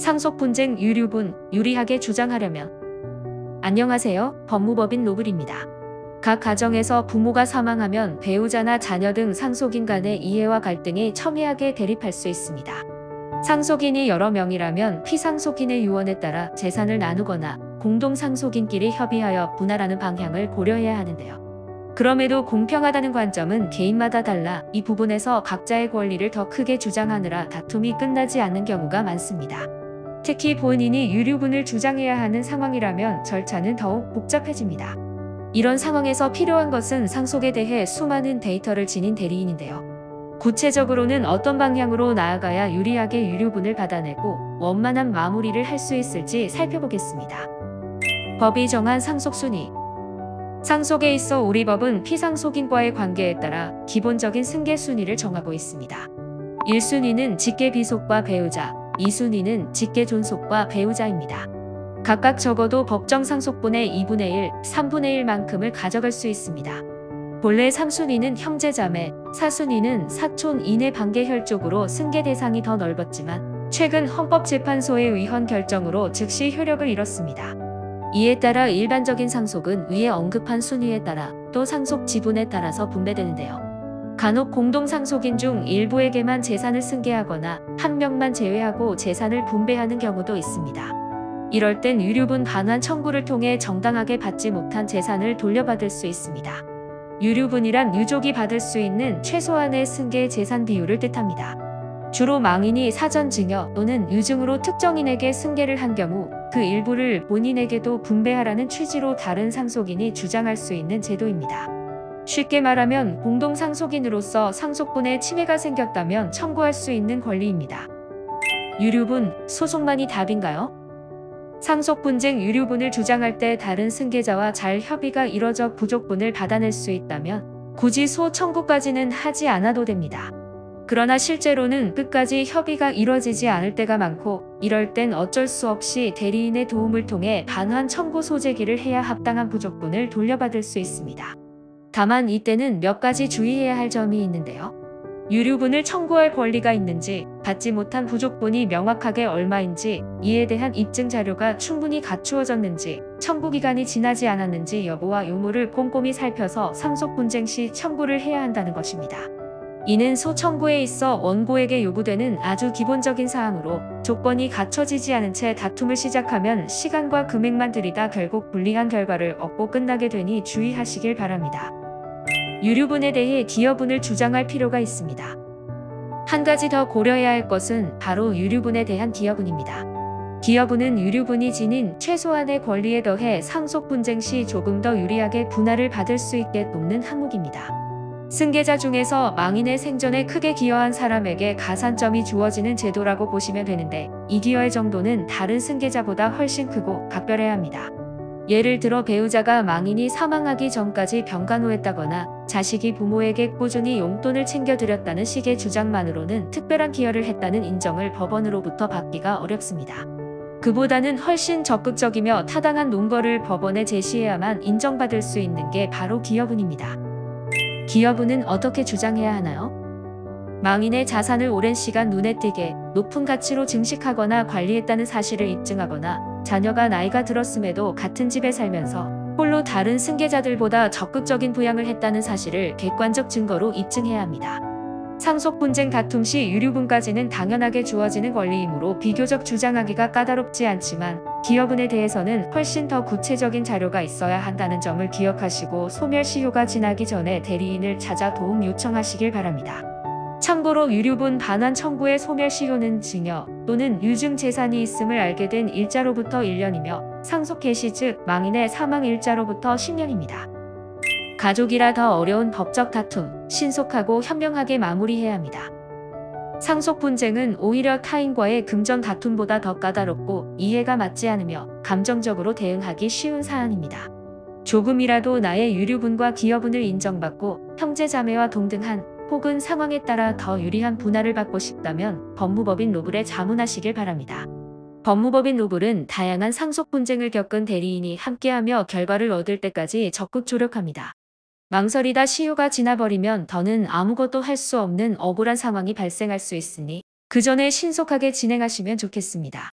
상속 분쟁 유류분 유리하게 주장하려면. 안녕하세요. 법무법인 로블입니다. 각 가정에서 부모가 사망하면 배우자나 자녀 등 상속인 간의 이해와 갈등이 첨예하게 대립할 수 있습니다. 상속인이 여러 명이라면 피상속인의 유언에 따라 재산을 나누거나 공동상속인끼리 협의하여 분할하는 방향을 고려해야 하는데요. 그럼에도 공평하다는 관점은 개인마다 달라 이 부분에서 각자의 권리를 더 크게 주장하느라 다툼이 끝나지 않는 경우가 많습니다. 특히 본인이 유류분을 주장해야 하는 상황이라면 절차는 더욱 복잡해집니다. 이런 상황에서 필요한 것은 상속에 대해 수많은 데이터를 지닌 대리인인데요. 구체적으로는 어떤 방향으로 나아가야 유리하게 유류분을 받아내고 원만한 마무리를 할 수 있을지 살펴보겠습니다. 법이 정한 상속순위. 상속에 있어 우리 법은 피상속인과의 관계에 따라 기본적인 승계 순위를 정하고 있습니다. 1순위는 직계비속과 배우자, 2순위는 직계존속과 배우자입니다. 각각 적어도 법정 상속분의 2분의 1, 3분의 1만큼을 가져갈 수 있습니다. 본래 3순위는 형제자매, 4순위는 사촌 이내 반계 혈족으로 승계 대상이 더 넓었지만 최근 헌법재판소의 위헌 결정으로 즉시 효력을 잃었습니다. 이에 따라 일반적인 상속은 위에 언급한 순위에 따라 또 상속 지분에 따라서 분배되는데요. 간혹 공동상속인 중 일부에게만 재산을 승계하거나 한 명만 제외하고 재산을 분배하는 경우도 있습니다. 이럴 땐 유류분 반환 청구를 통해 정당하게 받지 못한 재산을 돌려받을 수 있습니다. 유류분이란 유족이 받을 수 있는 최소한의 승계 재산 비율을 뜻합니다. 주로 망인이 사전 증여 또는 유증으로 특정인에게 승계를 한 경우 그 일부를 본인에게도 분배하라는 취지로 다른 상속인이 주장할 수 있는 제도입니다. 쉽게 말하면 공동상속인으로서 상속분에 침해가 생겼다면 청구할 수 있는 권리입니다. 유류분, 소송만이 답인가요? 상속분쟁 유류분을 주장할 때 다른 승계자와 잘 협의가 이뤄져 부족분을 받아낼 수 있다면 굳이 소청구까지는 하지 않아도 됩니다. 그러나 실제로는 끝까지 협의가 이뤄지지 않을 때가 많고 이럴 땐 어쩔 수 없이 대리인의 도움을 통해 반환 청구 소재기를 해야 합당한 부족분을 돌려받을 수 있습니다. 다만 이때는 몇 가지 주의해야 할 점이 있는데요. 유류분을 청구할 권리가 있는지, 받지 못한 부족분이 명확하게 얼마인지, 이에 대한 입증 자료가 충분히 갖추어졌는지, 청구 기간이 지나지 않았는지 여부와 유무를 꼼꼼히 살펴서 상속 분쟁 시 청구를 해야 한다는 것입니다. 이는 소청구에 있어 원고에게 요구되는 아주 기본적인 사항으로 조건이 갖춰지지 않은 채 다툼을 시작하면 시간과 금액만 들이다 결국 불리한 결과를 얻고 끝나게 되니 주의하시길 바랍니다. 유류분에 대해 기여분을 주장할 필요가 있습니다. 한 가지 더 고려해야 할 것은 바로 유류분에 대한 기여분입니다. 기여분은 유류분이 지닌 최소한의 권리에 더해 상속 분쟁 시 조금 더 유리하게 분할을 받을 수 있게 돕는 항목입니다. 승계자 중에서 망인의 생전에 크게 기여한 사람에게 가산점이 주어지는 제도라고 보시면 되는데 이 기여의 정도는 다른 승계자보다 훨씬 크고 각별해야 합니다. 예를 들어 배우자가 망인이 사망하기 전까지 병간호했다거나 자식이 부모에게 꾸준히 용돈을 챙겨드렸다는 식의 주장만으로는 특별한 기여를 했다는 인정을 법원으로부터 받기가 어렵습니다. 그보다는 훨씬 적극적이며 타당한 논거를 법원에 제시해야만 인정받을 수 있는 게 바로 기여분입니다. 기여분은 어떻게 주장해야 하나요? 망인의 자산을 오랜 시간 눈에 띄게 높은 가치로 증식하거나 관리했다는 사실을 입증하거나 자녀가 나이가 들었음에도 같은 집에 살면서 홀로 다른 승계자들보다 적극적인 부양을 했다는 사실을 객관적 증거로 입증해야 합니다. 상속 분쟁 다툼 시 유류분까지는 당연하게 주어지는 권리이므로 비교적 주장하기가 까다롭지 않지만 기여분에 대해서는 훨씬 더 구체적인 자료가 있어야 한다는 점을 기억하시고 소멸시효가 지나기 전에 대리인을 찾아 도움 요청하시길 바랍니다. 참고로 유류분 반환 청구의 소멸시효는 증여 또는 유증 재산이 있음을 알게 된 일자로부터 1년이며 상속 개시 즉 망인의 사망 일자로부터 10년입니다. 가족이라 더 어려운 법적 다툼, 신속하고 현명하게 마무리해야 합니다. 상속 분쟁은 오히려 타인과의 금전 다툼보다 더 까다롭고 이해가 맞지 않으며 감정적으로 대응하기 쉬운 사안입니다. 조금이라도 나의 유류분과 기여분을 인정받고 형제자매와 동등한 혹은 상황에 따라 더 유리한 분할을 받고 싶다면 법무법인 로블에 자문하시길 바랍니다. 법무법인 로블은 다양한 상속 분쟁을 겪은 대리인이 함께하며 결과를 얻을 때까지 적극 조력합니다. 망설이다 시효가 지나버리면 더는 아무것도 할 수 없는 억울한 상황이 발생할 수 있으니 그 전에 신속하게 진행하시면 좋겠습니다.